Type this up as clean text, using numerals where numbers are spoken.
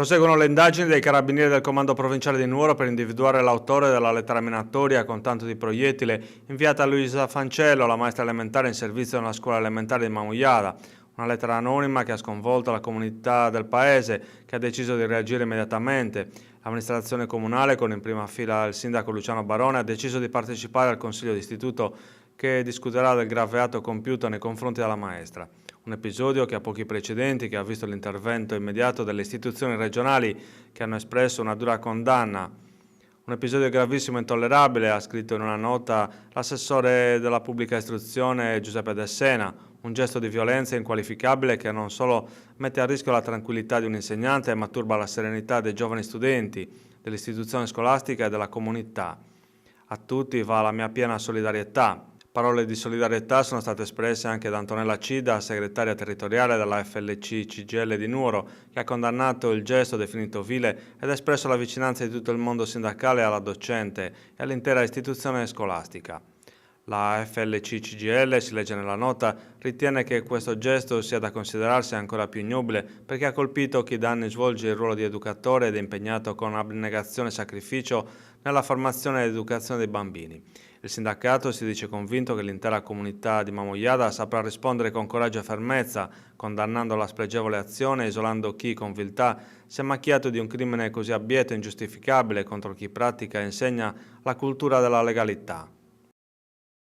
Proseguono le indagini dei carabinieri del Comando Provinciale di Nuoro per individuare l'autore della lettera minatoria con tanto di proiettile inviata a Luisa Fancello, la maestra elementare in servizio nella scuola elementare di Mamuiada. Una lettera anonima che ha sconvolto la comunità del paese, che ha deciso di reagire immediatamente. L'amministrazione comunale, con in prima fila il sindaco Luciano Barone, ha deciso di partecipare al Consiglio d'istituto che discuterà del grave atto compiuto nei confronti della maestra. Un episodio che ha pochi precedenti, che ha visto l'intervento immediato delle istituzioni regionali che hanno espresso una dura condanna. Un episodio gravissimo e intollerabile, ha scritto in una nota l'assessore della pubblica istruzione Giuseppe De Sena, un gesto di violenza inqualificabile che non solo mette a rischio la tranquillità di un insegnante, ma turba la serenità dei giovani studenti, dell'istituzione scolastica e della comunità. A tutti va la mia piena solidarietà. Parole di solidarietà sono state espresse anche da Antonella Cida, segretaria territoriale della FLC CGIL di Nuoro, che ha condannato il gesto definito vile ed ha espresso la vicinanza di tutto il mondo sindacale alla docente e all'intera istituzione scolastica. La FLC CGIL, si legge nella nota, ritiene che questo gesto sia da considerarsi ancora più ignobile perché ha colpito chi da anni svolge il ruolo di educatore ed è impegnato con abnegazione e sacrificio nella formazione ed educazione dei bambini. Il sindacato si dice convinto che l'intera comunità di Mamuiada saprà rispondere con coraggio e fermezza, condannando la spregevole azione e isolando chi con viltà si è macchiato di un crimine così abieto e ingiustificabile contro chi pratica e insegna la cultura della legalità.